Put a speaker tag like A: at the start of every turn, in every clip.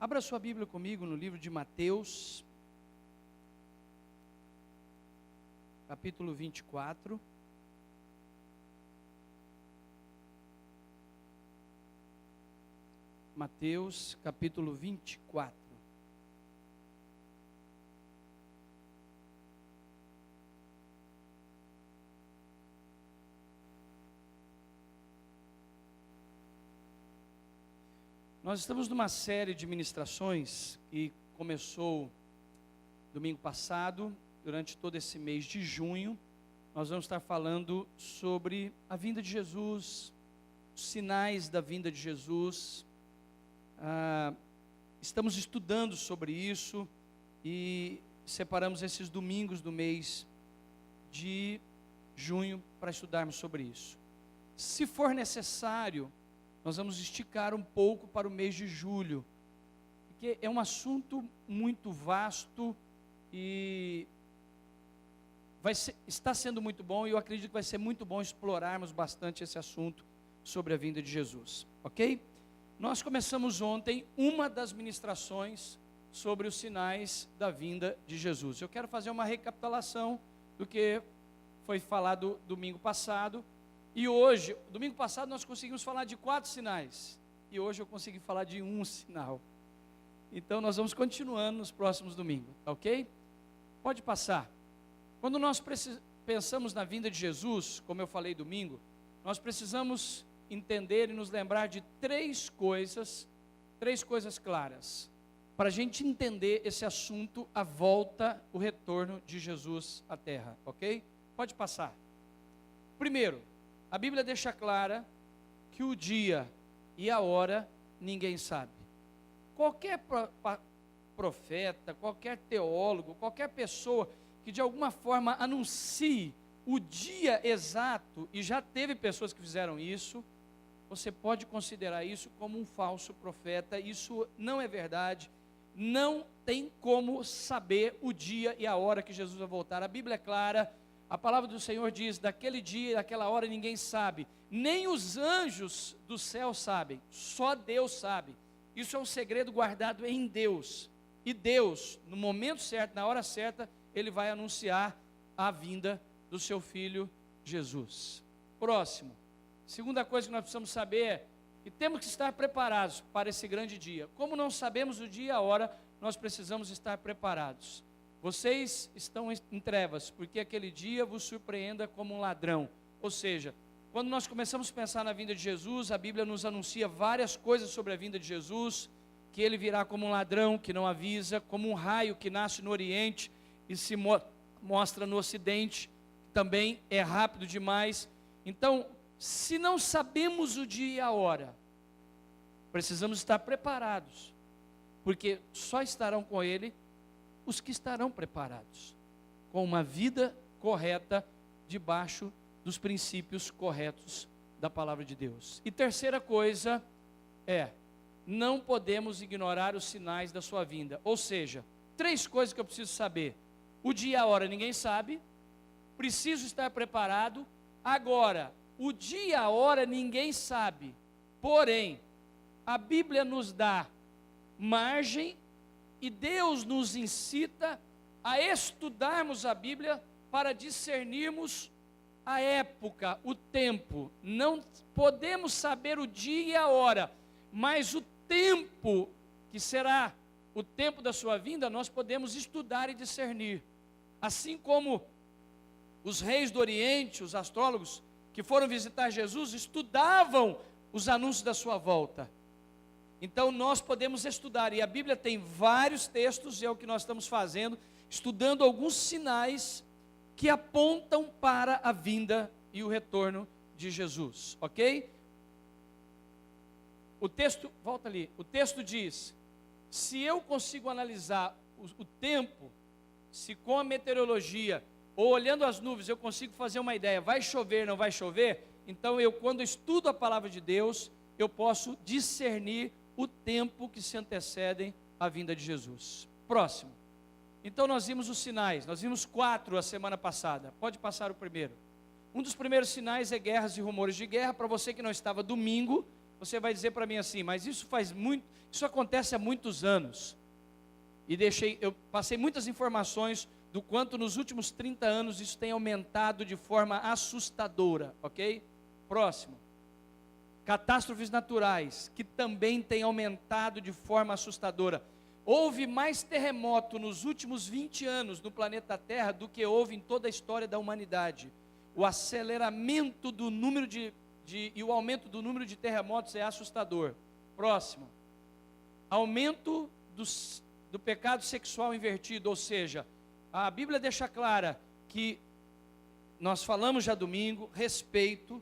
A: Abra sua Bíblia comigo no livro de Mateus, capítulo 24. Mateus, capítulo 24. Nós estamos numa série de ministrações que começou domingo passado, durante todo esse mês de junho. Nós vamos estar falando sobre a vinda de Jesus, os sinais da vinda de Jesus. Estamos estudando sobre isso e separamos esses domingos do mês de junho para estudarmos sobre isso. Se for necessário, nós vamos esticar um pouco para o mês de julho, porque é um assunto muito vasto e está sendo muito bom, e eu acredito que vai ser muito bom explorarmos bastante esse assunto sobre a vinda de Jesus, ok? Nós começamos ontem uma das ministrações sobre os sinais da vinda de Jesus. Eu quero fazer uma recapitulação do que foi falado domingo passado. E hoje, domingo passado nós conseguimos falar de 4 sinais, e hoje eu consegui falar de um sinal. Então nós vamos continuando nos próximos domingos, ok? Pode passar. Quando nós pensamos na vinda de Jesus, como eu falei domingo, nós precisamos entender e nos lembrar de três coisas claras, para a gente entender esse assunto, a volta, o retorno de Jesus à terra, ok? Pode passar. Primeiro, a Bíblia deixa clara que o dia e a hora ninguém sabe. Qualquer profeta, qualquer teólogo, qualquer pessoa que de alguma forma anuncie o dia exato, e já teve pessoas que fizeram isso, você pode considerar isso como um falso profeta. Isso não é verdade. Não tem como saber o dia e a hora que Jesus vai voltar. A Bíblia é clara. A palavra do Senhor diz, daquele dia e daquela hora ninguém sabe, nem os anjos do céu sabem, só Deus sabe. Isso é um segredo guardado em Deus, e Deus, no momento certo, na hora certa, Ele vai anunciar a vinda do seu Filho Jesus. Próximo, segunda coisa que nós precisamos saber é que temos que estar preparados para esse grande dia. Como não sabemos o dia e a hora, nós precisamos estar preparados. Vocês estão em trevas, porque aquele dia vos surpreenda como um ladrão. Ou seja, quando nós começamos a pensar na vinda de Jesus, a Bíblia nos anuncia várias coisas sobre a vinda de Jesus, que ele virá como um ladrão que não avisa, como um raio que nasce no Oriente e se mostra no Ocidente, também é rápido demais. Então, se não sabemos o dia e a hora, precisamos estar preparados, porque só estarão com ele os que estarão preparados, com uma vida correta, debaixo dos princípios corretos da palavra de Deus. E terceira coisa é, não podemos ignorar os sinais da sua vinda. Ou seja, 3 coisas que eu preciso saber: o dia e a hora ninguém sabe, preciso estar preparado. Agora, o dia e a hora ninguém sabe, porém, a Bíblia nos dá margem, e Deus nos incita a estudarmos a Bíblia para discernirmos a época, o tempo. Não podemos saber o dia e a hora, mas o tempo, que será o tempo da sua vinda, nós podemos estudar e discernir. Assim como os reis do Oriente, os astrólogos que foram visitar Jesus, estudavam os anúncios da sua volta. Então nós podemos estudar, e a Bíblia tem vários textos, e é o que nós estamos fazendo, estudando alguns sinais que apontam para a vinda e o retorno de Jesus, ok? O texto, volta ali, o texto diz, se eu consigo analisar o tempo, se com a meteorologia, ou olhando as nuvens, eu consigo fazer uma ideia, vai chover, não vai chover, então quando eu estudo a palavra de Deus, eu posso discernir o tempo que se antecedem à vinda de Jesus. Próximo. Então nós vimos os sinais, nós vimos 4 a semana passada. Pode passar o primeiro. Um dos primeiros sinais é guerras e rumores de guerra. Para você que não estava domingo, você vai dizer para mim assim, mas isso acontece há muitos anos. E eu passei muitas informações do quanto nos últimos 30 anos isso tem aumentado de forma assustadora, ok? Próximo. Catástrofes naturais, que também tem aumentado de forma assustadora. Houve mais terremoto nos últimos 20 anos no planeta Terra do que houve em toda a história da humanidade. O aceleramento do número e o aumento do número de terremotos é assustador. Próximo. Aumento do pecado sexual invertido, ou seja, a Bíblia deixa clara que nós falamos já domingo, respeito,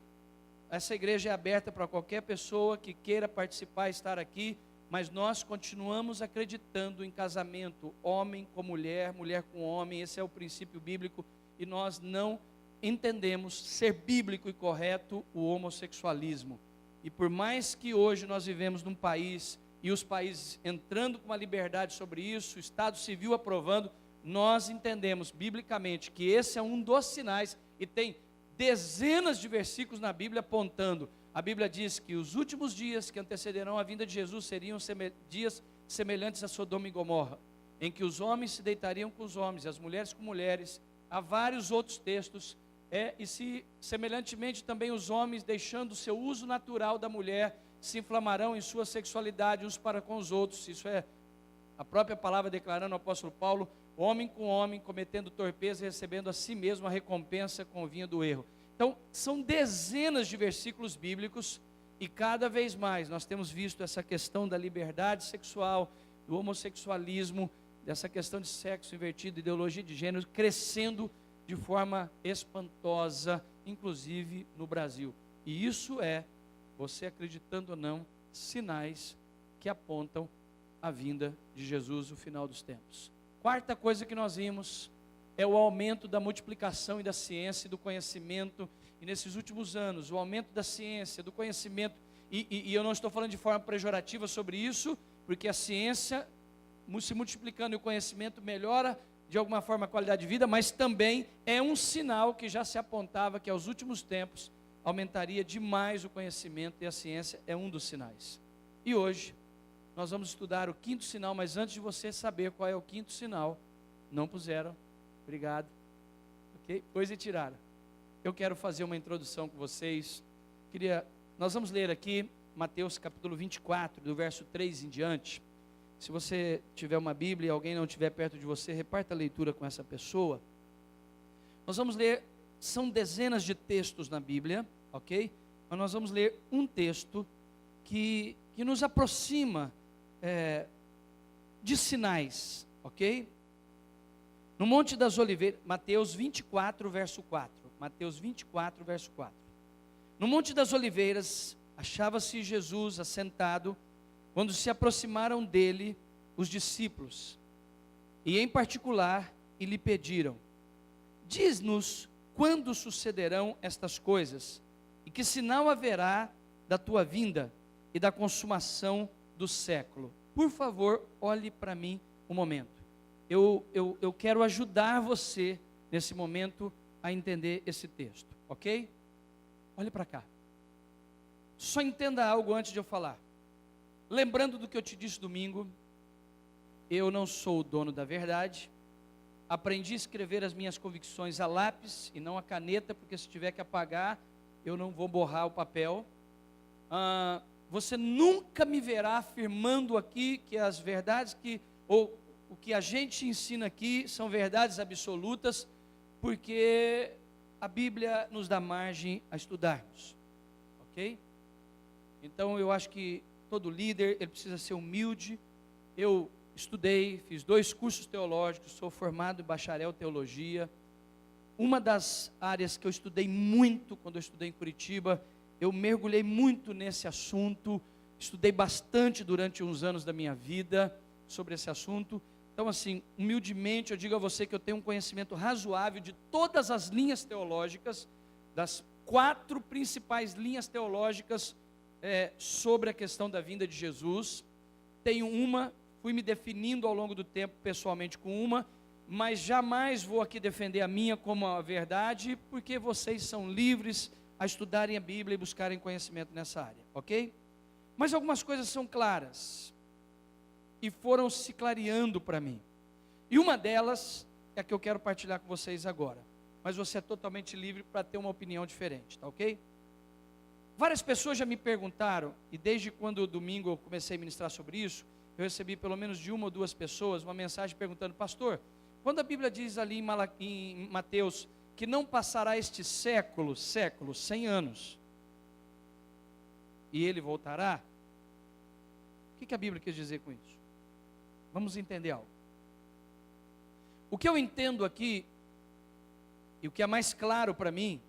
A: essa igreja é aberta para qualquer pessoa que queira participar, estar aqui, mas nós continuamos acreditando em casamento, homem com mulher, mulher com homem, esse é o princípio bíblico, e nós não entendemos ser bíblico e correto o homossexualismo. E por mais que hoje nós vivemos num país, e os países entrando com uma liberdade sobre isso, o Estado civil aprovando, nós entendemos biblicamente que esse é um dos sinais, e tem dezenas de versículos na Bíblia apontando. A Bíblia diz que os últimos dias que antecederão a vinda de Jesus seriam dias semelhantes a Sodoma e Gomorra, em que os homens se deitariam com os homens, as mulheres com mulheres. Há vários outros textos, semelhantemente também os homens, deixando o seu uso natural da mulher, se inflamarão em sua sexualidade uns para com os outros. Isso é a própria palavra declarando o apóstolo Paulo, homem com homem, cometendo torpeza e recebendo a si mesmo a recompensa com o vinho do erro. Então, são dezenas de versículos bíblicos, e cada vez mais nós temos visto essa questão da liberdade sexual, do homossexualismo, dessa questão de sexo invertido, ideologia de gênero, crescendo de forma espantosa, inclusive no Brasil. E isso é, você acreditando ou não, sinais que apontam a vinda de Jesus, o final dos tempos. Quarta coisa que nós vimos é o aumento da multiplicação e da ciência e do conhecimento. E nesses últimos anos, o aumento da ciência, do conhecimento, e eu não estou falando de forma pejorativa sobre isso, porque a ciência se multiplicando e o conhecimento melhora de alguma forma a qualidade de vida, mas também é um sinal que já se apontava que aos últimos tempos aumentaria demais o conhecimento, e a ciência é um dos sinais. E hoje nós vamos estudar o quinto sinal, mas antes de você saber qual é o quinto sinal, não puseram, obrigado, ok? Pois e tiraram. Eu quero fazer uma introdução com vocês. Nós vamos ler aqui Mateus capítulo 24, do verso 3 em diante. Se você tiver uma Bíblia e alguém não estiver perto de você, reparta a leitura com essa pessoa. Nós vamos ler, são dezenas de textos na Bíblia, ok? Mas nós vamos ler um texto que nos aproxima de sinais, ok? No Monte das Oliveiras, Mateus 24, verso 4. Mateus 24, verso 4. No Monte das Oliveiras, achava-se Jesus assentado, quando se aproximaram dele os discípulos, e em particular, e lhe pediram: diz-nos quando sucederão estas coisas, e que sinal haverá da tua vinda e da consumação do século. Por favor, olhe para mim um momento. Eu quero ajudar você nesse momento a entender esse texto, ok? Olhe para cá. Só entenda algo antes de eu falar. Lembrando do que eu te disse domingo, eu não sou o dono da verdade. Aprendi a escrever as minhas convicções a lápis e não a caneta, porque se tiver que apagar, eu não vou borrar o papel. Você nunca me verá afirmando aqui que as verdades ou o que a gente ensina aqui são verdades absolutas, porque a Bíblia nos dá margem a estudarmos, ok? Então eu acho que todo líder, ele precisa ser humilde. Eu estudei, fiz 2 cursos teológicos, sou formado em bacharel em teologia. Uma das áreas que eu estudei muito quando eu estudei em Curitiba, eu mergulhei muito nesse assunto, estudei bastante durante uns anos da minha vida sobre esse assunto. Então, assim, humildemente eu digo a você que eu tenho um conhecimento razoável de todas as linhas teológicas, das 4 principais linhas teológicas sobre a questão da vinda de Jesus. Tenho uma, fui me definindo ao longo do tempo pessoalmente com uma, mas jamais vou aqui defender a minha como a verdade, porque vocês são livres a estudarem a Bíblia e buscarem conhecimento nessa área, ok? Mas algumas coisas são claras e foram se clareando para mim. E uma delas é a que eu quero partilhar com vocês agora. Mas você é totalmente livre para ter uma opinião diferente, tá ok? Várias pessoas já me perguntaram, e desde quando domingo eu comecei a ministrar sobre isso, eu recebi pelo menos de uma ou duas pessoas uma mensagem perguntando: pastor, quando a Bíblia diz ali em Mateus que não passará este século, 100 anos, e ele voltará, o que a Bíblia quis dizer com isso? Vamos entender algo. O que eu entendo aqui, e o que é mais claro para mim,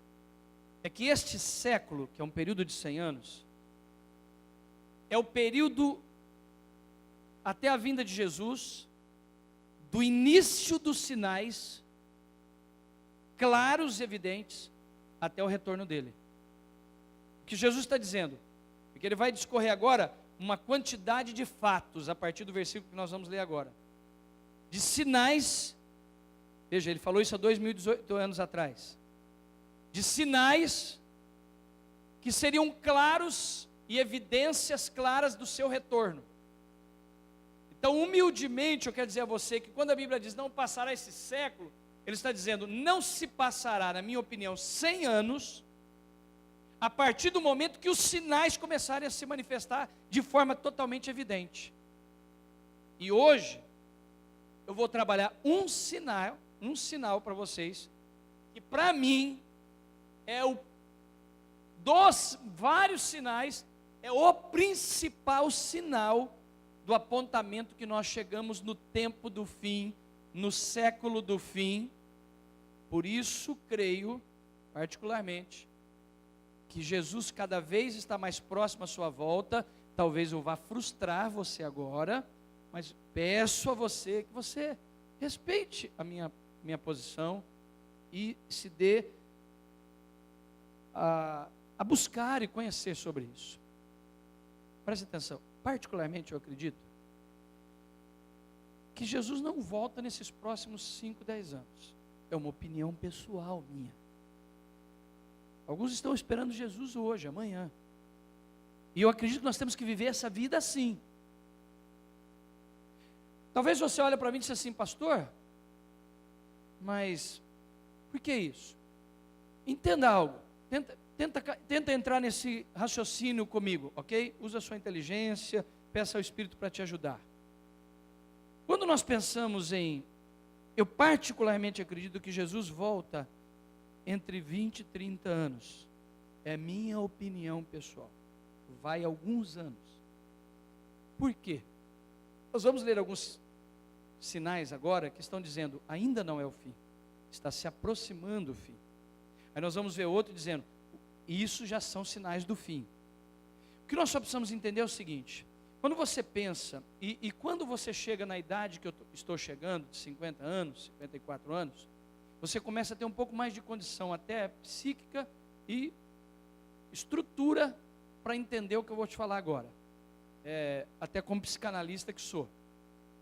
A: é que este século, que é um período de 100 anos, é o período até a vinda de Jesus, do início dos sinais, claros e evidentes, até o retorno dele. O que Jesus está dizendo, porque ele vai discorrer agora uma quantidade de fatos, a partir do versículo que nós vamos ler agora, de sinais. Veja, ele falou isso há 2018 anos atrás, de sinais que seriam claros e evidências claras do seu retorno. Então, humildemente, eu quero dizer a você que quando a Bíblia diz não passará esse século, ele está dizendo não se passará, na minha opinião, 100 anos, a partir do momento que os sinais começarem a se manifestar de forma totalmente evidente. E hoje, eu vou trabalhar um sinal para vocês, que para mim, dos vários sinais, é o principal sinal do apontamento que nós chegamos no tempo do fim, no século do fim. Por isso, creio, particularmente, que Jesus cada vez está mais próximo à sua volta. Talvez eu vá frustrar você agora, mas peço a você que você respeite a minha posição e se dê a buscar e conhecer sobre isso. Preste atenção, particularmente eu acredito que Jesus não volta nesses próximos 5, 10 anos. É uma opinião pessoal minha. Alguns estão esperando Jesus hoje, amanhã. E eu acredito que nós temos que viver essa vida assim. Talvez você olhe para mim e diga assim: pastor, mas por que isso? Entenda algo. Tenta entrar nesse raciocínio comigo, ok? Usa a sua inteligência, peça ao Espírito para te ajudar. Quando nós pensamos eu particularmente acredito que Jesus volta entre 20 e 30 anos. É minha opinião pessoal. Vai alguns anos. Por quê? Nós vamos ler alguns sinais agora que estão dizendo, ainda não é o fim. Está se aproximando o fim. Aí nós vamos ver outro dizendo, isso já são sinais do fim. O que nós só precisamos entender é o seguinte: quando você pensa, e quando você chega na idade que eu estou chegando, de 50 anos, 54 anos, você começa a ter um pouco mais de condição até psíquica e estrutura para entender o que eu vou te falar agora. Até como psicanalista que sou.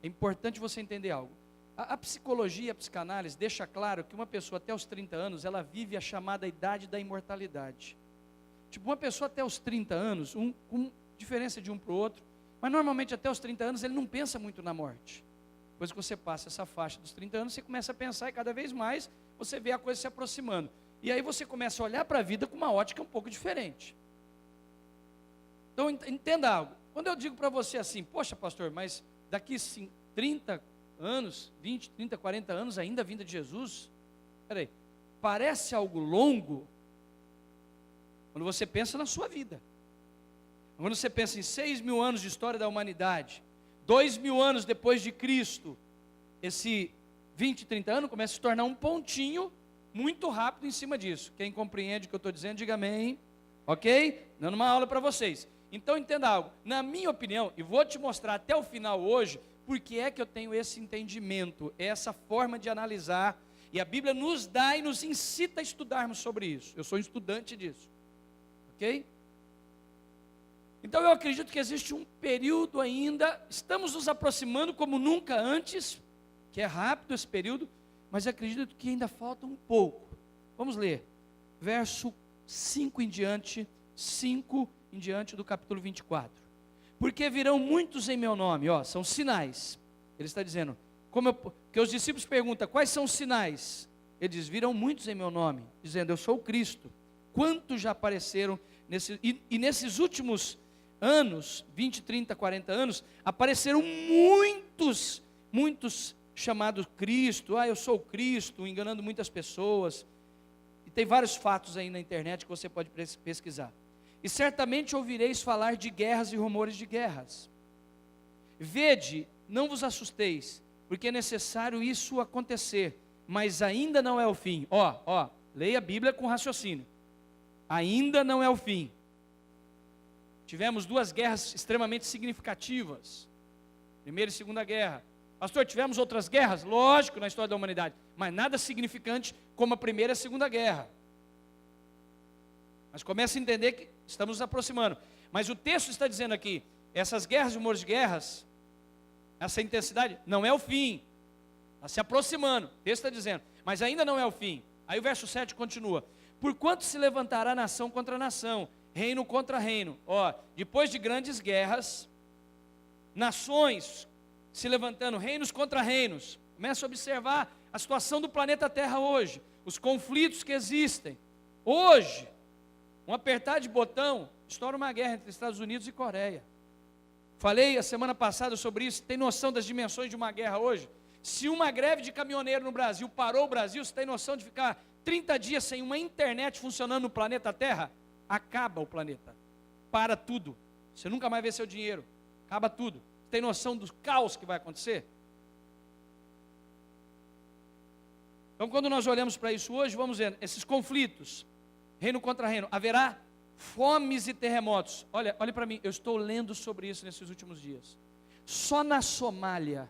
A: É importante você entender algo. A psicologia, a psicanálise deixa claro que uma pessoa até os 30 anos, ela vive a chamada idade da imortalidade. Tipo, uma pessoa até os 30 anos, com diferença de um para o outro, mas normalmente até os 30 anos ele não pensa muito na morte. Depois que você passa essa faixa dos 30 anos, você começa a pensar e cada vez mais você vê a coisa se aproximando. E aí você começa a olhar para a vida com uma ótica um pouco diferente. Então entenda algo. Quando eu digo para você assim, poxa pastor, mas daqui 30 anos, 20, 30, 40 anos ainda a vinda de Jesus, peraí, parece algo longo quando você pensa na sua vida. Quando você pensa em 6.000 anos de história da humanidade, 2.000 anos depois de Cristo, esse 20, 30 anos começa a se tornar um pontinho muito rápido em cima disso. Quem compreende o que eu estou dizendo, diga amém, ok? Dando uma aula para vocês. Então entenda algo, na minha opinião, e vou te mostrar até o final hoje, porque é que eu tenho esse entendimento, essa forma de analisar, e a Bíblia nos dá e nos incita a estudarmos sobre isso. Eu sou um estudante disso, ok? Então eu acredito que existe um período ainda, estamos nos aproximando como nunca antes, que é rápido esse período, mas acredito que ainda falta um pouco. Vamos ler, verso 5 em diante do capítulo 24. Porque virão muitos em meu nome, ó, são sinais. Ele está dizendo, que os discípulos perguntam, quais são os sinais? Ele diz, virão muitos em meu nome, dizendo, eu sou o Cristo. Quantos já apareceram, nesses últimos anos, 20, 30, 40 anos, apareceram muitos chamados Cristo, eu sou o Cristo, enganando muitas pessoas. E tem vários fatos aí na internet que você pode pesquisar. E certamente ouvireis falar de guerras e rumores de guerras. Vede, não vos assusteis, porque é necessário isso acontecer, mas ainda não é o fim. Leia a Bíblia com raciocínio. Ainda não é o fim. Tivemos 2 guerras extremamente significativas. Primeira e Segunda Guerra. Pastor, tivemos outras guerras? Lógico, na história da humanidade. Mas nada significante como a Primeira e a Segunda Guerra. Mas comece a entender que estamos nos aproximando. Mas o texto está dizendo aqui, essas guerras e rumores de guerras, essa intensidade, não é o fim. Está se aproximando. O texto está dizendo, mas ainda não é o fim. Aí o verso 7 continua. Porquanto se levantará nação contra nação, reino contra reino. Depois de grandes guerras, nações se levantando, reinos contra reinos. Começa a observar a situação do planeta Terra hoje, os conflitos que existem. Hoje, um apertar de botão, estoura uma guerra entre Estados Unidos e Coreia. Falei a semana passada sobre isso. Tem noção das dimensões de uma guerra hoje? Se uma greve de caminhoneiro no Brasil parou o Brasil, você tem noção de ficar 30 dias sem uma internet funcionando no planeta Terra? Acaba o planeta. Para tudo. Você nunca mais vê seu dinheiro. Acaba tudo. Você tem noção do caos que vai acontecer? Então, quando nós olhamos para isso hoje, vamos ver esses conflitos, reino contra reino, haverá fomes e terremotos. Olha para mim, eu estou lendo sobre isso nesses últimos dias. Só na Somália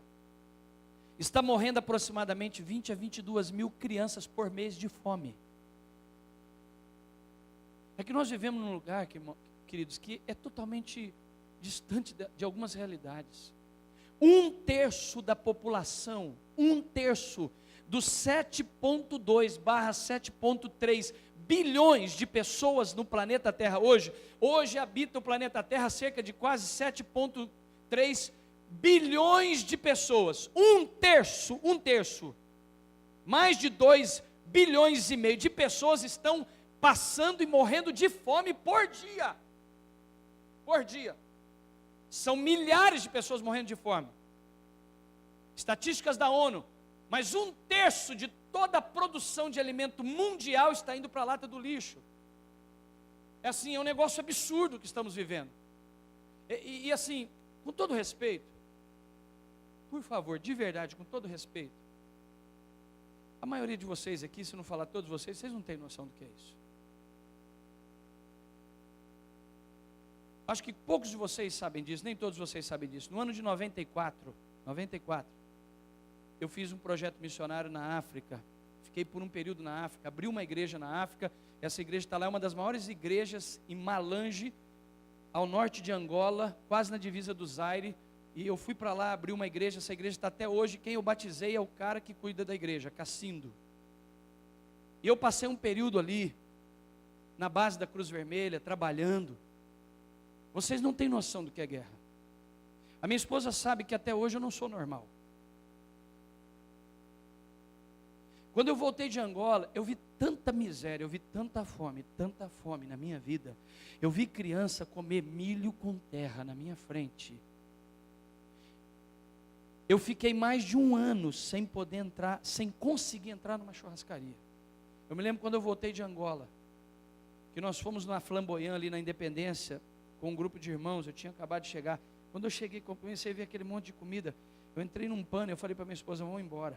A: está morrendo aproximadamente 20 a 22 mil crianças por mês de fome. É que nós vivemos num lugar, queridos, que é totalmente distante de algumas realidades. 1/3 da população, 1/3 dos 7,2/7,3 bilhões de pessoas no planeta Terra hoje habita o planeta Terra cerca de quase 7,3 bilhões de pessoas. 1/3, mais de 2,5 bilhões de pessoas estão passando e morrendo de fome por dia. Por dia. São milhares de pessoas morrendo de fome. Estatísticas da ONU. Mas 1/3 de toda a produção de alimento mundial está indo para a lata do lixo. É assim, é um negócio absurdo que estamos vivendo. E assim, com todo respeito, por favor, de verdade, com todo respeito, a maioria de vocês aqui, se não falar todos vocês não têm noção do que é isso. Acho que poucos de vocês sabem disso, nem todos vocês sabem disso. No ano de 94, eu fiz um projeto missionário na África. Fiquei por um período na África, abri uma igreja na África. Essa igreja está lá, é uma das maiores igrejas em Malange, ao norte de Angola, quase na divisa do Zaire. E eu fui para lá, abri uma igreja. Essa igreja está até hoje. Quem eu batizei é o cara que cuida da igreja, Cacindo. E eu passei um período ali, na base da Cruz Vermelha, trabalhando. Vocês não têm noção do que é guerra. A minha esposa sabe que até hoje eu não sou normal. Quando eu voltei de Angola, eu vi tanta miséria, eu vi tanta fome na minha vida. Eu vi criança comer milho com terra na minha frente. Eu fiquei mais de um ano sem poder entrar, sem conseguir entrar numa churrascaria. Eu me lembro quando eu voltei de Angola, que nós fomos na Flamboyant, ali na Independência, com um grupo de irmãos. Eu tinha acabado de chegar. Quando eu cheguei, comecei a ver aquele monte de comida. Eu entrei num pano e eu falei para minha esposa, vamos embora.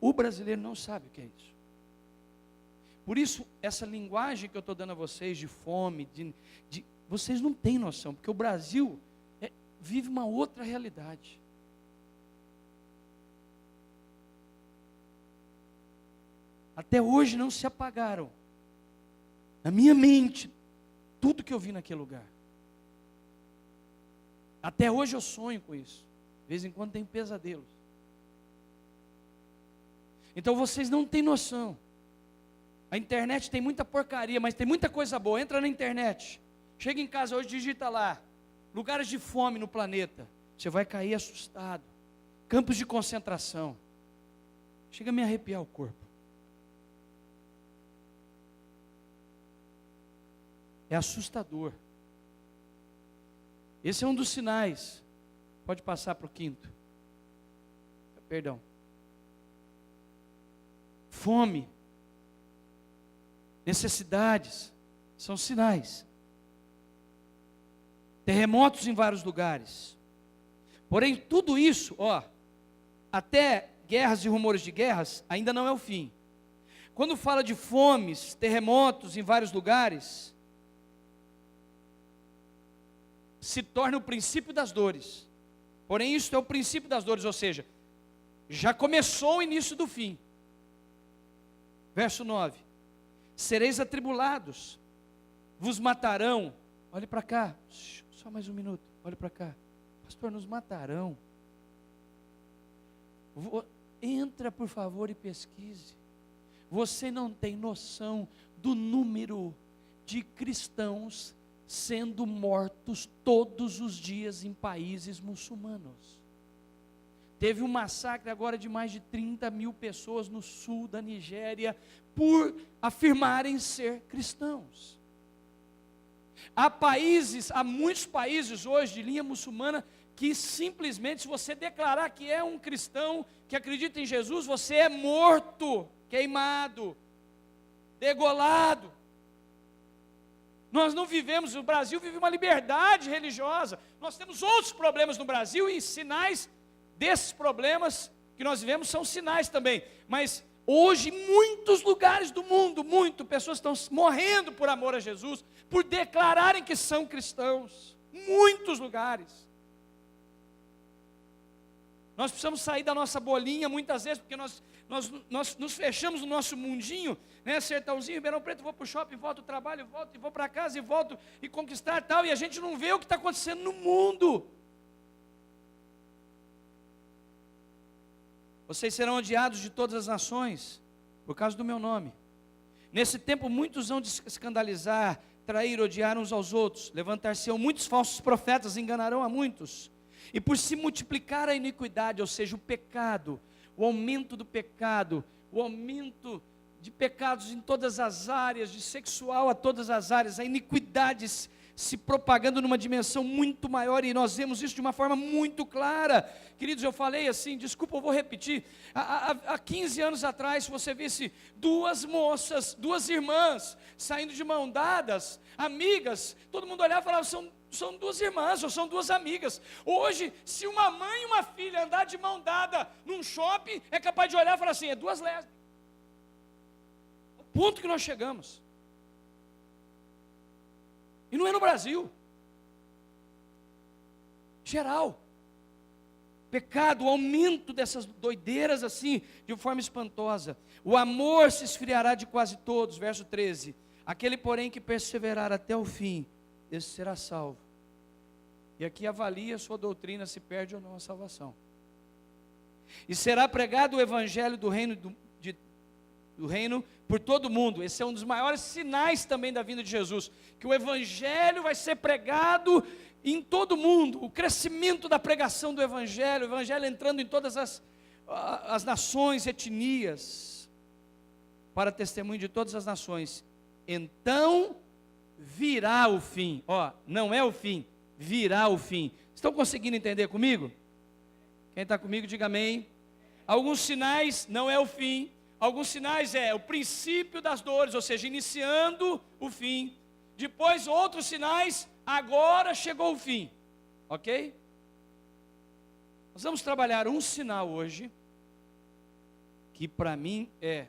A: O brasileiro não sabe o que é isso. Por isso, essa linguagem que eu estou dando a vocês de fome, vocês não têm noção, porque o Brasil vive uma outra realidade. Até hoje não se apagaram, na minha mente, tudo que eu vi naquele lugar. Até hoje eu sonho com isso. De vez em quando tenho pesadelos. Então vocês não têm noção. A internet tem muita porcaria, mas tem muita coisa boa. Entra na internet. Chega em casa hoje, digita lá. Lugares de fome no planeta. Você vai cair assustado. Campos de concentração. Chega a me arrepiar o corpo. É assustador. Esse é um dos sinais. Pode passar para o 5º. Perdão. Fome. Necessidades. São sinais. Terremotos em vários lugares. Porém, tudo isso, até guerras e rumores de guerras, ainda não é o fim. Quando fala de fomes, terremotos em vários lugares, se torna o princípio das dores. Porém, isso é o princípio das dores, ou seja, já começou o início do fim. Verso 9: sereis atribulados, vos matarão. Olhe para cá, só mais um minuto, olhe para cá. Pastor, nos matarão. Entra, por favor, e pesquise. Você não tem noção do número de cristãos sendo mortos todos os dias em países muçulmanos. Teve um massacre agora de mais de 30 mil pessoas no sul da Nigéria por afirmarem ser cristãos. Há muitos países hoje de linha muçulmana que simplesmente, se você declarar que é um cristão, que acredita em Jesus, você é morto, queimado, degolado. Nós não vivemos, o Brasil vive uma liberdade religiosa. Nós temos outros problemas no Brasil e sinais desses problemas que nós vivemos são sinais também. Mas hoje, em muitos lugares do mundo, pessoas estão morrendo por amor a Jesus, por declararem que são cristãos. Muitos lugares. Nós precisamos sair da nossa bolinha muitas vezes, porque nós nos fechamos no nosso mundinho, né? Sertãozinho, Ribeirão Preto, vou para o shopping, volto ao trabalho, volto, e vou para casa, e volto, e conquistar tal, e a gente não vê o que está acontecendo no mundo. Vocês serão odiados de todas as nações, por causa do meu nome. Nesse tempo muitos vão escandalizar, trair, odiar uns aos outros, levantar-se-ão muitos falsos profetas, enganarão a muitos. E por se multiplicar a iniquidade, ou seja, o pecado, o aumento do pecado, o aumento de pecados em todas as áreas, de sexual a todas as áreas, a iniquidade se propagando numa dimensão muito maior, e nós vemos isso de uma forma muito clara. Queridos, eu falei assim, desculpa, eu vou repetir, há 15 anos atrás, se você visse duas moças, duas irmãs, saindo de mão dadas, amigas, todo mundo olhava e falava, são duas irmãs, ou são duas amigas. Hoje, se uma mãe e uma filha andar de mão dada num shopping, é capaz de olhar e falar assim, é duas lésbicas. O ponto que nós chegamos. E não é no Brasil. Geral. Pecado, o aumento dessas doideiras assim, de forma espantosa. O amor se esfriará de quase todos. Verso 13. Aquele, porém, que perseverar até o fim, esse será salvo. E aqui avalia a sua doutrina, se perde ou não a salvação. E será pregado o evangelho do reino por todo mundo. Esse é um dos maiores sinais também da vinda de Jesus, que o evangelho vai ser pregado em todo mundo. O crescimento da pregação do evangelho, o evangelho entrando em todas as nações, etnias, para testemunho de todas as nações. Então virá o fim. Não é o fim, virá o fim. Estão conseguindo entender comigo? Quem está comigo, diga amém. Alguns sinais, não é o fim. Alguns sinais é o princípio das dores, ou seja, iniciando o fim. Depois outros sinais, agora chegou o fim. Ok? Nós vamos trabalhar um sinal hoje, que para mim é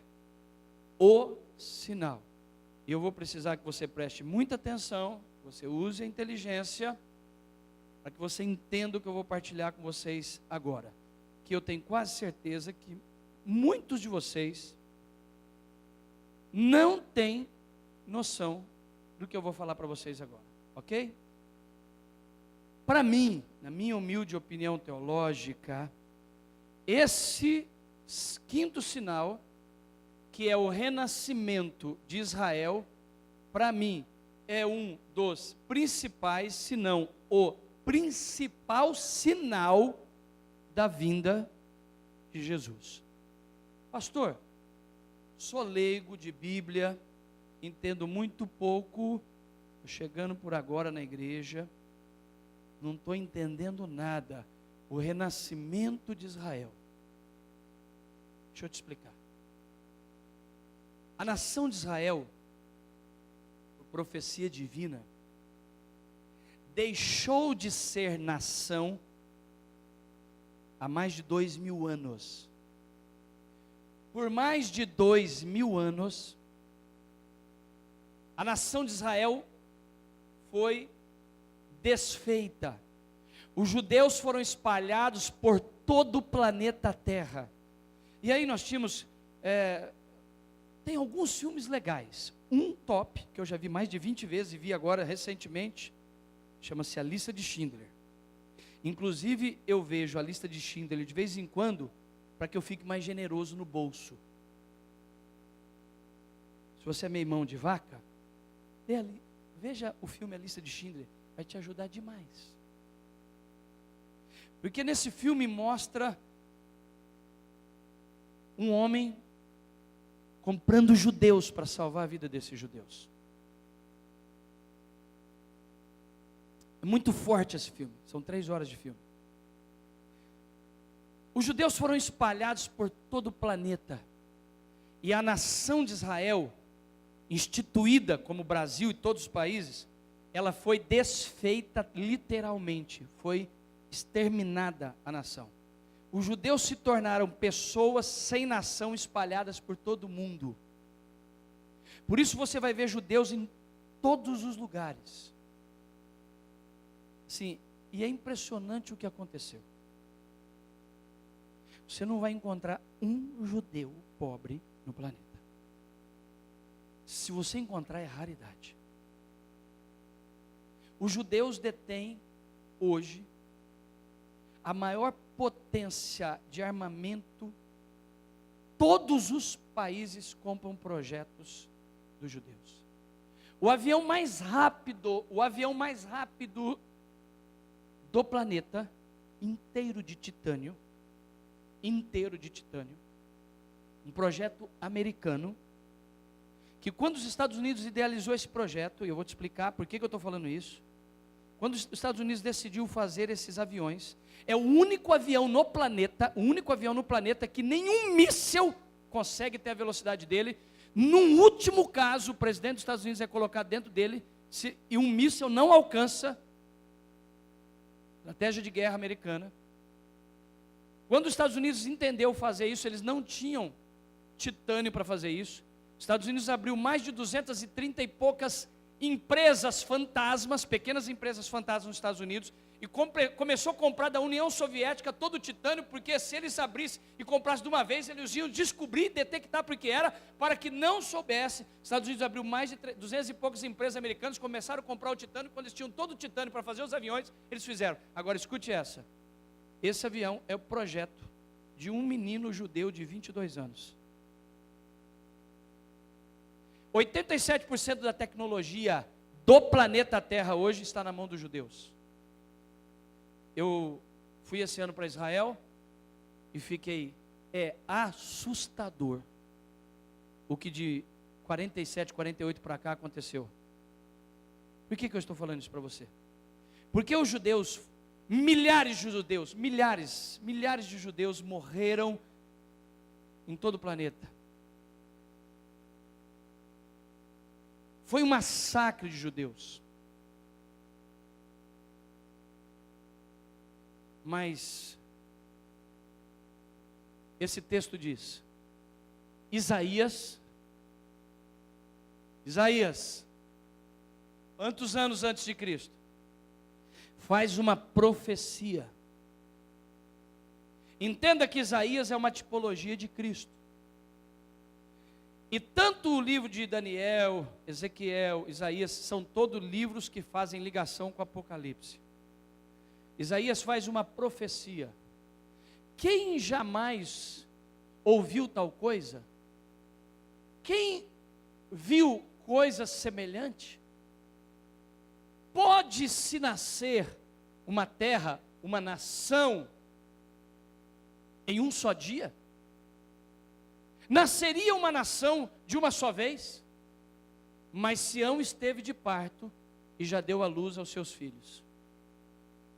A: o sinal. E eu vou precisar que você preste muita atenção, que você use a inteligência, para que você entenda o que eu vou partilhar com vocês agora. Que eu tenho quase certeza que muitos de vocês não têm noção do que eu vou falar para vocês agora, ok? Para mim, na minha humilde opinião teológica, esse quinto sinal, que é o renascimento de Israel, para mim, é um dos principais, se não o principal sinal da vinda de Jesus. Pastor, sou leigo de Bíblia, entendo muito pouco, estou chegando por agora na igreja, não estou entendendo nada. O renascimento de Israel. Deixa eu te explicar. A nação de Israel, por profecia divina, deixou de ser nação há mais de 2000 anos. Por mais de 2000 anos, a nação de Israel foi desfeita. Os judeus foram espalhados por todo o planeta Terra. E aí nós tínhamos, tem alguns filmes legais. Um top, que eu já vi mais de 20 vezes e vi agora recentemente, chama-se A Lista de Schindler. Inclusive eu vejo A Lista de Schindler de vez em quando, para que eu fique mais generoso no bolso. Se você é meio mão de vaca, veja o filme A Lista de Schindler, vai te ajudar demais. Porque nesse filme mostra um homem comprando judeus para salvar a vida desses judeus. É muito forte esse filme, são 3 horas de filme. Os judeus foram espalhados por todo o planeta. E a nação de Israel, instituída como o Brasil e todos os países, ela foi desfeita literalmente, foi exterminada a nação. Os judeus se tornaram pessoas sem nação espalhadas por todo o mundo. Por isso você vai ver judeus em todos os lugares. Sim, e é impressionante o que aconteceu. Você não vai encontrar um judeu pobre no planeta. Se você encontrar, é raridade. Os judeus detêm hoje a maior potência de armamento. Todos os países compram projetos dos judeus. O avião mais rápido do planeta, inteiro de titânio, um projeto americano, que quando os Estados Unidos idealizou esse projeto, e eu vou te explicar por que eu estou falando isso. Quando os Estados Unidos decidiu fazer esses aviões, é o único avião no planeta que nenhum míssil consegue ter a velocidade dele. Num último caso, o presidente dos Estados Unidos é colocado dentro dele, e um míssil não alcança. Estratégia de guerra americana. Quando os Estados Unidos entendeu fazer isso, eles não tinham titânio para fazer isso. Os Estados Unidos abriu mais de 230 e poucas empresas fantasmas, pequenas empresas fantasmas nos Estados Unidos, e começou a comprar da União Soviética todo o titânio, porque se eles abrissem e comprassem de uma vez, eles iam descobrir, detectar porque era, para que não soubesse. Os Estados Unidos abriu mais de 200 e poucas empresas americanas, começaram a comprar o titânio. Quando eles tinham todo o titânio para fazer os aviões, eles fizeram. Agora escute essa. Esse avião é o projeto de um menino judeu de 22 anos. 87% da tecnologia do planeta Terra hoje está na mão dos judeus. Eu fui esse ano para Israel e fiquei, é assustador o que de 47, 48 para cá aconteceu. Por que eu estou falando isso para você? Porque os judeus, milhares de judeus morreram em todo o planeta. Foi um massacre de judeus. Mas esse texto diz: Isaías, quantos anos antes de Cristo, faz uma profecia. Entenda que Isaías é uma tipologia de Cristo. E tanto o livro de Daniel, Ezequiel, Isaías, são todos livros que fazem ligação com o Apocalipse. Isaías faz uma profecia. Quem jamais ouviu tal coisa? Quem viu coisa semelhante? Pode-se nascer uma terra, uma nação, em um só dia? Nasceria uma nação de uma só vez? Mas Sião esteve de parto e já deu à luz aos seus filhos.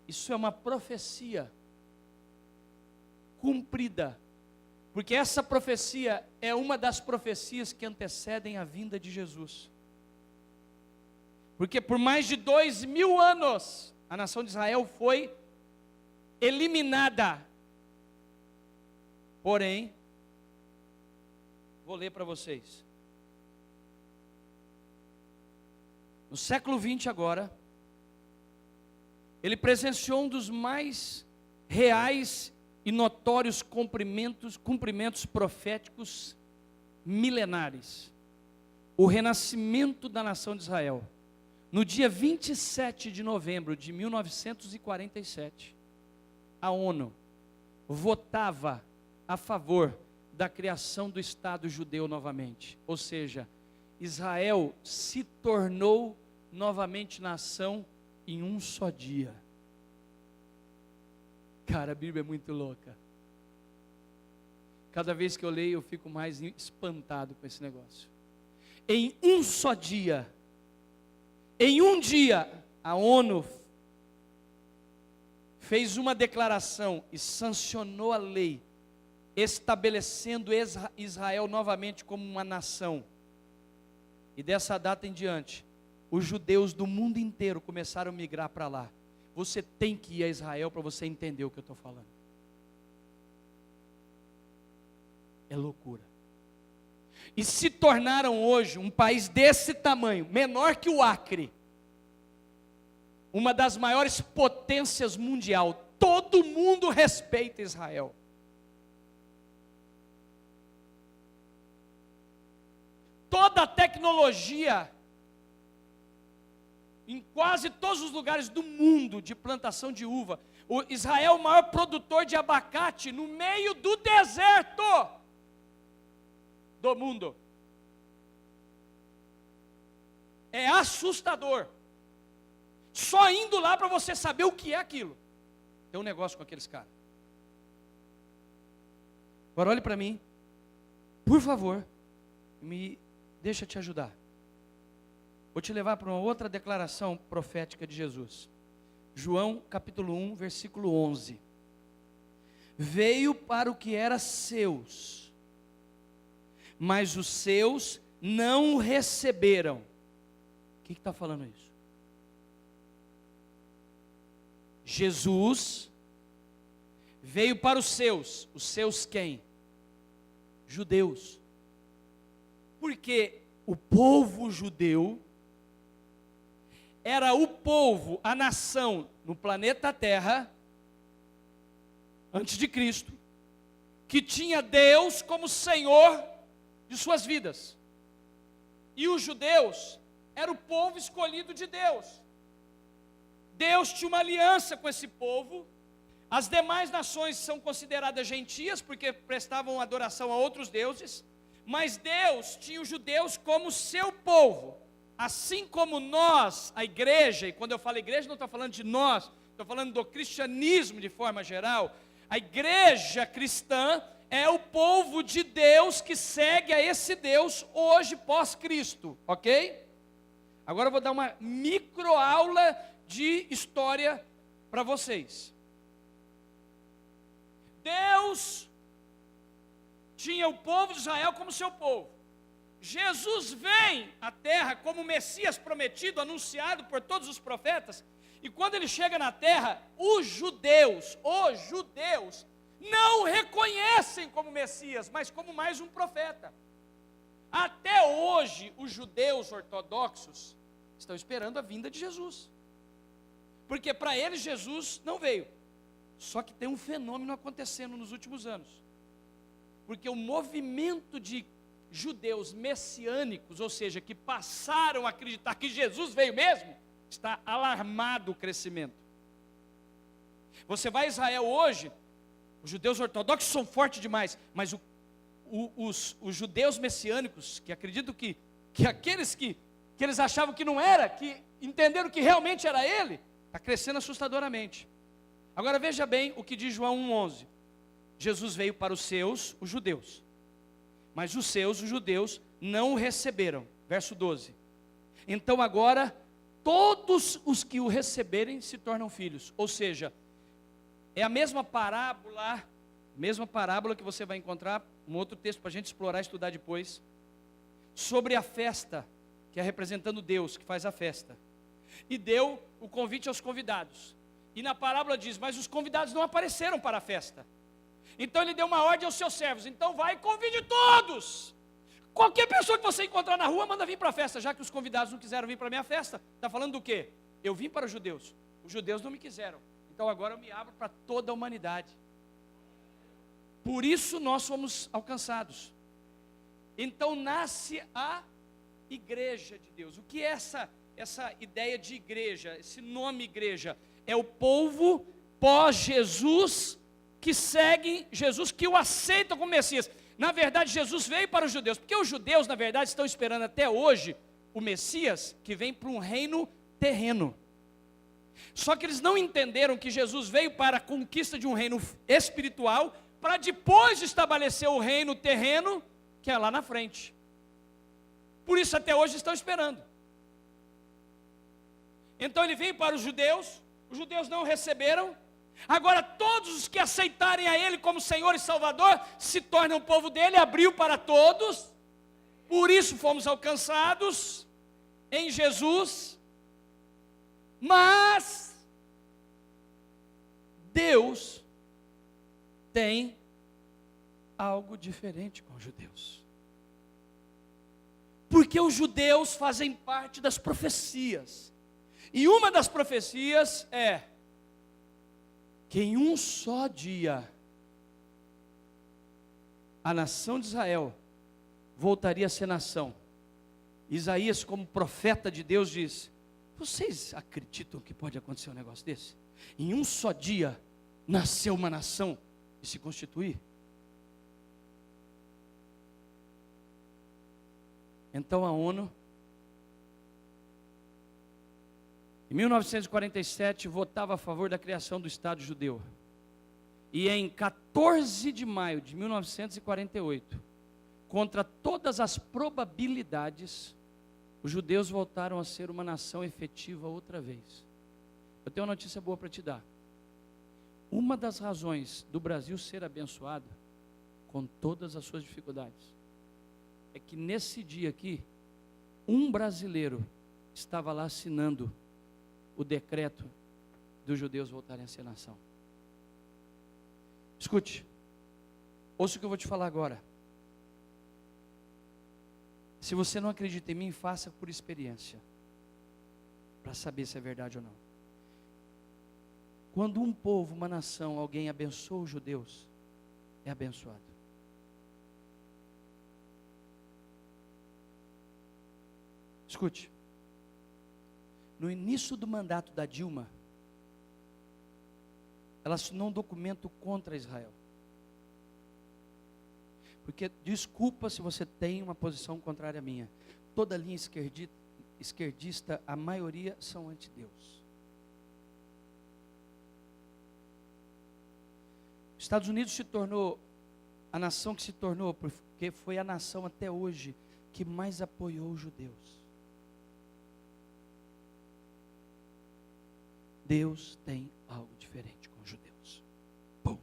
A: Isso é uma profecia cumprida, porque essa profecia é uma das profecias que antecedem a vinda de Jesus. Porque por mais de 2000 anos, a nação de Israel foi eliminada. Porém, vou ler para vocês. No século 20 agora, ele presenciou um dos mais reais e notórios cumprimentos proféticos milenares. O renascimento da nação de Israel. No dia 27 de novembro de 1947, a ONU votava a favor da criação do Estado judeu novamente. Ou seja, Israel se tornou novamente nação em um só dia. Cara, a Bíblia é muito louca. Cada vez que eu leio, eu fico mais espantado com esse negócio. Em um só dia, em um dia, a ONU fez uma declaração e sancionou a lei, estabelecendo Israel novamente como uma nação. E dessa data em diante, os judeus do mundo inteiro começaram a migrar para lá. Você tem que ir a Israel para você entender o que eu estou falando. É loucura. E se tornaram hoje um país desse tamanho, menor que o Acre, uma das maiores potências mundial. Todo mundo respeita Israel. Toda a tecnologia, em quase todos os lugares do mundo de plantação de uva. O Israel é o maior produtor de abacate no meio do deserto do mundo. É assustador. Só indo lá para você saber o que é aquilo. Tem um negócio com aqueles caras. Agora olhe para mim, por favor, deixa eu te ajudar. Vou te levar para uma outra declaração profética de Jesus. João capítulo 1, versículo 11. Veio para o que era seus, mas os seus não o receberam. O que está falando isso? Jesus veio para os seus quem? Judeus. Porque o povo judeu era o povo, a nação no planeta Terra, antes de Cristo, que tinha Deus como Senhor de suas vidas. E os judeus eram o povo escolhido de Deus. Deus tinha uma aliança com esse povo. As demais nações são consideradas gentias, porque prestavam adoração a outros deuses. Mas Deus tinha os judeus como seu povo. Assim como nós, a igreja, e quando eu falo igreja não estou falando de nós, estou falando do cristianismo de forma geral. A igreja cristã é o povo de Deus que segue a esse Deus hoje pós-Cristo, ok? Agora eu vou dar uma microaula de história para vocês. Deus tinha o povo de Israel como seu povo. Jesus vem à terra como Messias prometido, anunciado por todos os profetas, e quando ele chega na terra, os judeus não o reconhecem como Messias, mas como mais um profeta. Até hoje, os judeus ortodoxos estão esperando a vinda de Jesus, porque para eles Jesus não veio. Só que tem um fenômeno acontecendo nos últimos anos, porque o movimento de judeus messiânicos, ou seja, que passaram a acreditar que Jesus veio mesmo, está alarmado o crescimento. Você vai a Israel hoje, os judeus ortodoxos são fortes demais, mas os judeus messiânicos, que acreditam que aqueles que eles achavam que não era, que entenderam que realmente era ele, está crescendo assustadoramente. Agora veja bem o que diz João 1,11. Jesus veio para os seus, os judeus, mas os seus, os judeus, não o receberam. Verso 12. Então agora, todos os que o receberem se tornam filhos. Ou seja, é a mesma parábola que você vai encontrar, um outro texto para a gente explorar e estudar depois, sobre a festa, que é representando Deus, que faz a festa. E deu o convite aos convidados. E na parábola diz, mas os convidados não apareceram para a festa. Então ele deu uma ordem aos seus servos, então vai e convide todos. Qualquer pessoa que você encontrar na rua, manda vir para a festa, já que os convidados não quiseram vir para a minha festa. Está falando do quê? Eu vim para os judeus não me quiseram. Então agora eu me abro para toda a humanidade. Por isso nós somos alcançados. Então nasce a igreja de Deus. O que é essa ideia de igreja, esse nome igreja? É o povo pós-Jesus, que segue Jesus, que o aceita como Messias. Na verdade, Jesus veio para os judeus, porque os judeus, na verdade, estão esperando até hoje o Messias, que vem para um reino terreno. Só que eles não entenderam que Jesus veio para a conquista de um reino espiritual, para depois estabelecer o reino terreno, que é lá na frente. Por isso até hoje estão esperando. Então ele veio para os judeus não o receberam. Agora todos os que aceitarem a ele como Senhor e Salvador, se tornam povo dele, abriu para todos. Por isso fomos alcançados em Jesus. Mas Deus tem algo diferente com os judeus. Porque os judeus fazem parte das profecias. E uma das profecias é que em um só dia a nação de Israel voltaria a ser nação. Isaías, como profeta de Deus, diz: vocês acreditam que pode acontecer um negócio desse? Em um só dia nasceu uma nação e se constituir? Então a ONU, em 1947, votava a favor da criação do Estado judeu. E em 14 de maio de 1948, contra todas as probabilidades, os judeus voltaram a ser uma nação efetiva outra vez. Eu tenho uma notícia boa para te dar. Uma das razões do Brasil ser abençoado, com todas as suas dificuldades, é que nesse dia aqui, um brasileiro estava lá assinando o decreto dos judeus voltarem a ser nação. Escute, ouça o que eu vou te falar agora. Se você não acredita em mim, faça por experiência, para saber se é verdade ou não. Quando um povo, uma nação, alguém abençoa os judeus, é abençoado. Escute, no início do mandato da Dilma, ela assinou um documento contra Israel. Porque, desculpa se você tem uma posição contrária à minha, toda linha esquerdista, a maioria são anti-Deus. Os Estados Unidos se tornou a nação que se tornou, porque foi a nação até hoje que mais apoiou os judeus. Deus tem algo diferente com os judeus. Ponto.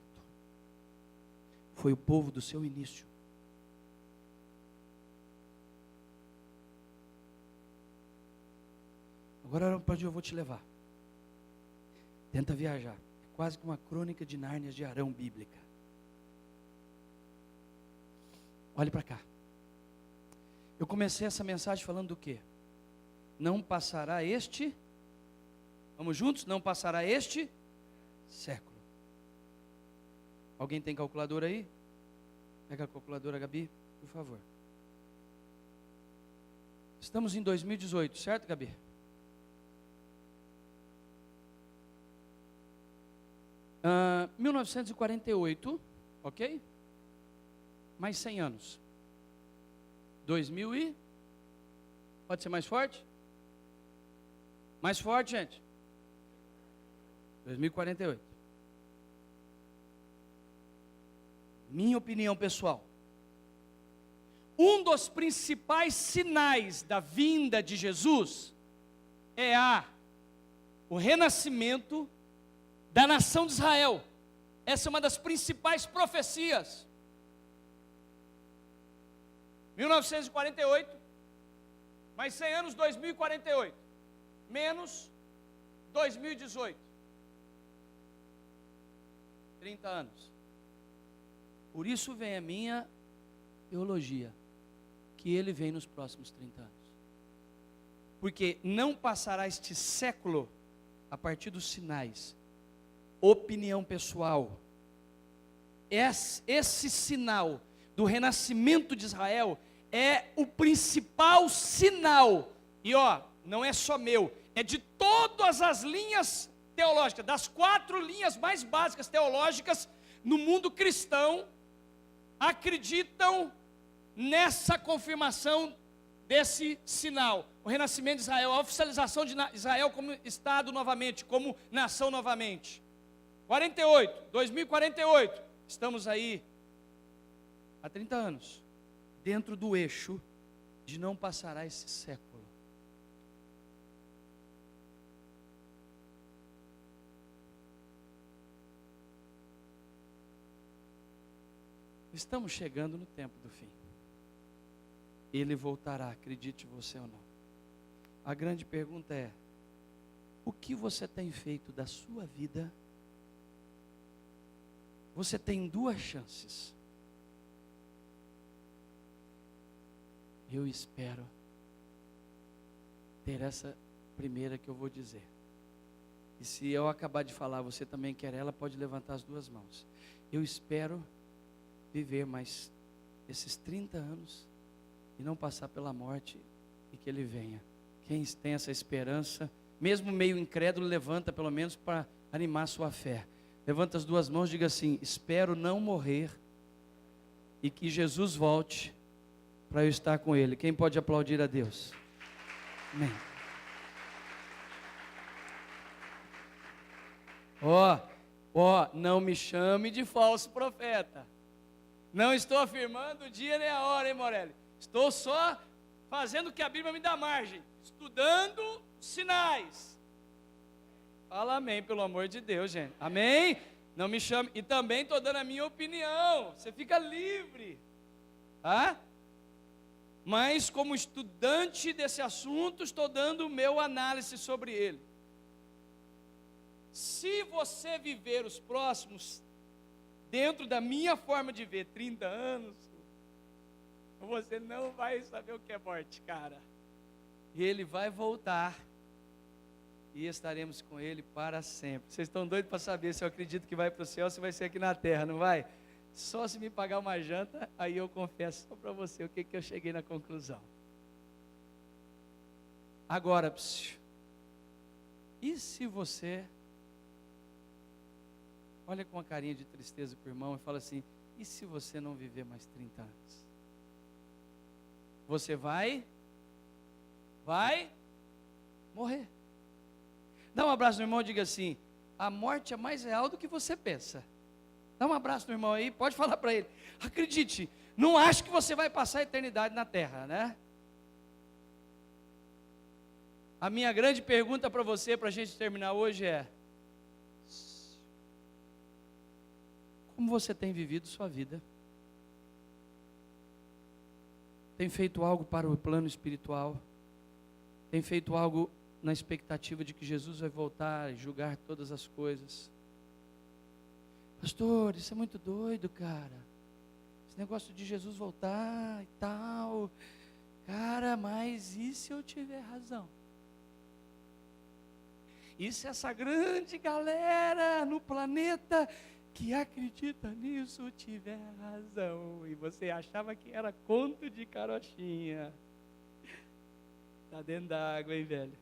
A: Foi o povo do seu início. Agora para onde eu vou te levar. Tenta viajar. É quase que uma crônica de Nárnia de Arão bíblica. Olhe para cá. Eu comecei essa mensagem falando do quê? Não passará este... Vamos juntos? Não passará este século. Alguém tem calculadora aí? Pega a calculadora, Gabi, por favor. Estamos em 2018, certo, Gabi? Uh, 1948, ok? mais 100 anos. 2000 e... Pode ser mais forte? Mais forte, gente. 2048. Minha opinião pessoal. Um dos principais sinais da vinda de Jesus é o renascimento da nação de Israel. Essa é uma das principais profecias. 1948, mais 100 anos, 2048, menos 2018, 30 anos. Por isso vem a minha teologia, que ele vem nos próximos 30 anos. Porque não passará este século a partir dos sinais. Opinião pessoal. Esse sinal do renascimento de Israel é o principal sinal. E não é só meu, é de todas as linhas teológicas, das 4 linhas mais básicas teológicas no mundo cristão, acreditam nessa confirmação desse sinal. O renascimento de Israel, a oficialização de Israel como Estado novamente, como nação novamente. 2048, estamos aí há 30 anos, dentro do eixo de não passará esse século. Estamos chegando no tempo do fim. Ele voltará, acredite você ou não. A grande pergunta é: o que você tem feito da sua vida? Você tem 2 chances. Eu espero ter essa primeira que eu vou dizer. E se eu acabar de falar, você também quer ela, pode levantar as 2 mãos. Eu espero viver mais esses 30 anos e não passar pela morte e que ele venha. Quem tem essa esperança, mesmo meio incrédulo, levanta pelo menos para animar a sua fé. Levanta as 2 mãos e diga assim: espero não morrer e que Jesus volte para eu estar com ele. Quem pode aplaudir a Deus? Amém. Não me chame de falso profeta. Não estou afirmando o dia nem a hora, hein, Morelli? Estou só fazendo o que a Bíblia me dá margem, estudando sinais. Fala amém, pelo amor de Deus, gente. Amém? Não me chame. E também estou dando a minha opinião. Você fica livre. Tá? Mas como estudante desse assunto, estou dando o meu análise sobre ele. Se você viver os próximos, dentro da minha forma de ver, 30 anos, você não vai saber o que é morte, cara. E ele vai voltar. E estaremos com ele para sempre. Vocês estão doidos para saber se eu acredito que vai para o céu ou se vai ser aqui na terra, não vai? Só se me pagar uma janta, aí eu confesso só para você o que eu cheguei na conclusão. Agora, e se você olha com uma carinha de tristeza para o irmão e fala assim: e se você não viver mais 30 anos? Você vai morrer. Dá um abraço no irmão e diga assim: a morte é mais real do que você pensa. Dá um abraço no irmão aí, pode falar para ele. Acredite, não acho que você vai passar a eternidade na terra, né? A minha grande pergunta para você, para a gente terminar hoje é: como você tem vivido sua vida? Tem feito algo para o plano espiritual? Tem feito algo na expectativa de que Jesus vai voltar e julgar todas as coisas? Pastor, isso é muito doido, cara. Esse negócio de Jesus voltar e tal. Cara, mas e se eu tiver razão? E se essa grande galera no planeta que acredita nisso tiver razão? E você achava que era conto de carochinha. Tá dentro da água, hein, velho?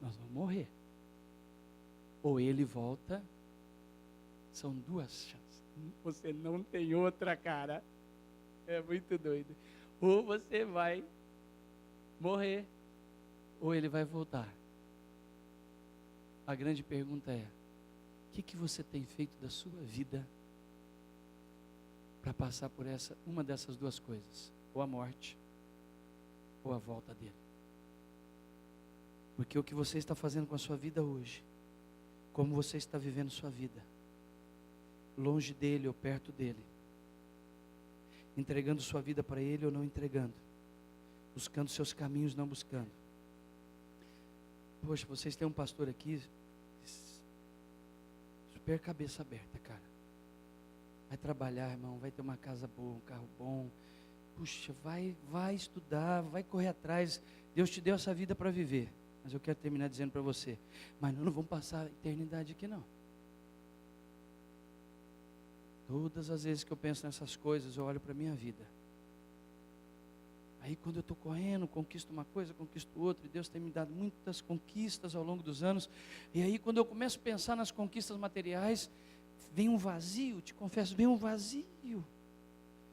A: Nós vamos morrer. ou ele volta. São duas chances. Você não tem outra, cara. É muito doido. Ou você vai morrer, ou ele vai voltar. A grande pergunta é: o que você tem feito da sua vida para passar por uma dessas duas coisas? Ou a morte, ou a volta dele. Porque o que você está fazendo com a sua vida hoje, como você está vivendo sua vida, longe dele ou perto dele, entregando sua vida para ele ou não entregando, buscando seus caminhos, não buscando. Poxa, vocês têm um pastor aqui, super cabeça aberta, cara. Vai trabalhar, irmão, vai ter uma casa boa, um carro bom. Puxa, vai estudar, vai correr atrás. Deus te deu essa vida para viver. Mas eu quero terminar dizendo para você, mas nós não vamos passar a eternidade aqui não. Todas as vezes que eu penso nessas coisas, eu olho para a minha vida. Aí quando eu estou correndo, conquisto uma coisa, conquisto outra, e Deus tem me dado muitas conquistas ao longo dos anos. E aí quando eu começo a pensar nas conquistas materiais, vem um vazio, te confesso, vem um vazio.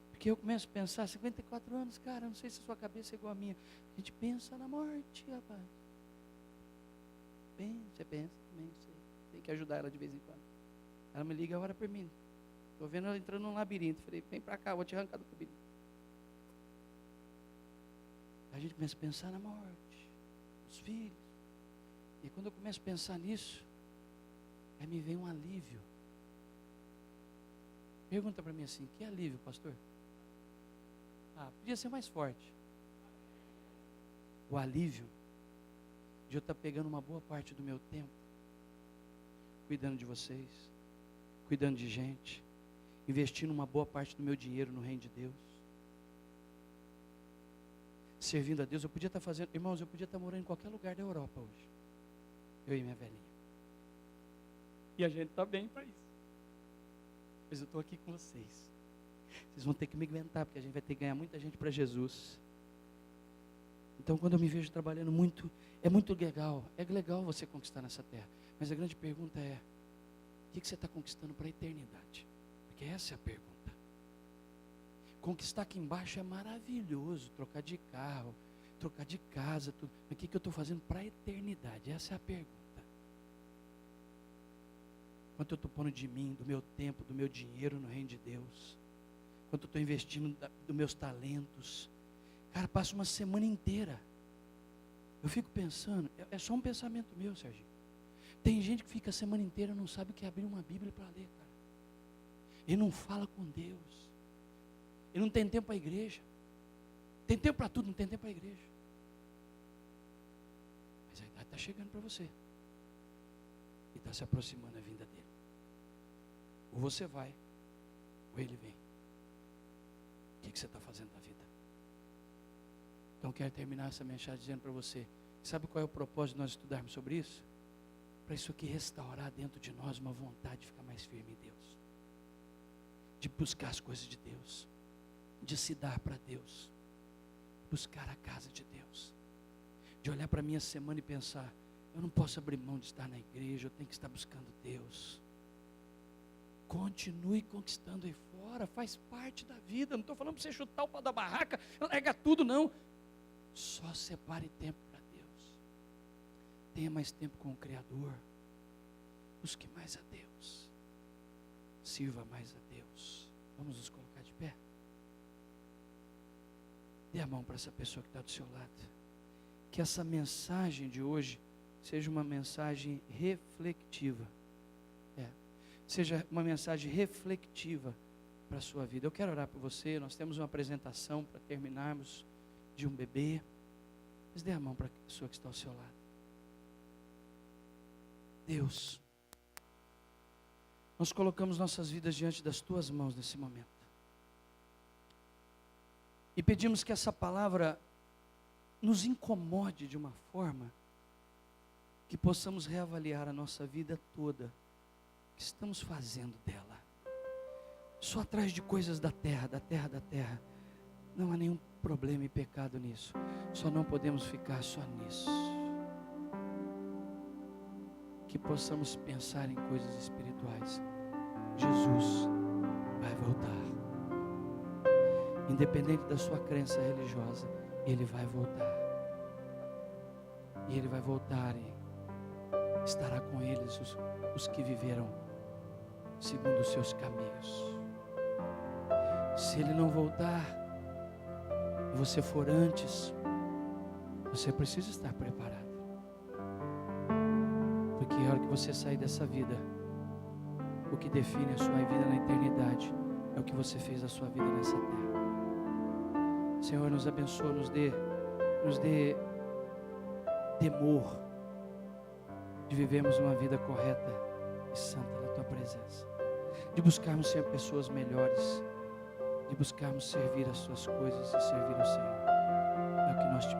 A: Porque eu começo a pensar, 54 anos, cara, não sei se a sua cabeça é igual a minha. A gente pensa na morte, rapaz. Você pensa também, você tem que ajudar ela de vez em quando. Ela me liga, ora por mim. Estou vendo ela entrando num labirinto. Falei, vem para cá, vou te arrancar do labirinto. A gente começa a pensar na morte, nos filhos. E quando eu começo a pensar nisso, aí me vem um alívio. Pergunta para mim assim, que alívio, pastor? Podia ser mais forte. O alívio de eu estar pegando uma boa parte do meu tempo, cuidando de vocês, cuidando de gente, investindo uma boa parte do meu dinheiro no reino de Deus, servindo a Deus. Eu podia estar fazendo, irmãos, eu podia estar morando em qualquer lugar da Europa hoje, eu e minha velhinha, e a gente está bem para isso, mas eu estou aqui com vocês. Vocês vão ter que me aguentar, porque a gente vai ter que ganhar muita gente para Jesus. Então quando eu me vejo trabalhando muito, é muito legal, é legal você conquistar nessa terra, mas a grande pergunta é, o que você está conquistando para a eternidade? Porque essa é a pergunta. Conquistar aqui embaixo é maravilhoso, trocar de carro, trocar de casa, tudo. Mas o que eu estou fazendo para a eternidade? Essa é a pergunta. Quanto eu estou pondo de mim, do meu tempo, do meu dinheiro no reino de Deus? Quanto eu estou investindo dos meus talentos? Cara, passa uma semana inteira. Eu fico pensando, é só um pensamento meu, Serginho. Tem gente que fica a semana inteira e não sabe o que é abrir uma Bíblia para ler, cara. Ele não fala com Deus. Ele não tem tempo para a igreja. Tem tempo para tudo, não tem tempo para a igreja. Mas a idade está chegando para você. E está se aproximando a vinda dele. Ou você vai, ou ele vem. O que você está fazendo na vida? Então quero terminar essa mensagem dizendo para você, sabe qual é o propósito de nós estudarmos sobre isso? Para isso aqui restaurar dentro de nós uma vontade de ficar mais firme em Deus, de buscar as coisas de Deus, de se dar para Deus, buscar a casa de Deus, de olhar para a minha semana e pensar, eu não posso abrir mão de estar na igreja, eu tenho que estar buscando Deus. Continue conquistando aí fora, faz parte da vida. Não estou falando para você chutar o pau da barraca, larga tudo, não. Só separe tempo para Deus. Tenha mais tempo com o Criador. Busque mais a Deus. Sirva mais a Deus. Vamos nos colocar de pé. Dê a mão para essa pessoa que está do seu lado. Que essa mensagem de hoje seja uma mensagem reflexiva. Seja uma mensagem reflexiva para a sua vida. Eu quero orar por você. Nós temos uma apresentação para terminarmos de um bebê. Mas dê a mão para a pessoa que está ao seu lado. Deus, nós colocamos nossas vidas diante das tuas mãos nesse momento. E pedimos que essa palavra nos incomode de uma forma que possamos reavaliar a nossa vida toda. O que estamos fazendo dela? Só atrás de coisas da terra, da terra, da terra. Não há nenhum problema e pecado nisso. Só não podemos ficar só nisso. que possamos pensar em coisas espirituais. Jesus vai voltar. Independente da sua crença religiosa, Ele vai voltar. E Ele vai voltar e estará com eles os que viveram segundo os seus caminhos. Se Ele não voltar, e você for antes, você precisa estar preparado. Porque a hora que você sair dessa vida, o que define a sua vida na eternidade é o que você fez da sua vida nessa terra. Senhor, nos abençoa, nos dê temor de vivermos uma vida correta e santa na Tua presença, de buscarmos ser pessoas melhores, de buscarmos servir as Suas coisas e servir ao Senhor. É o que nós te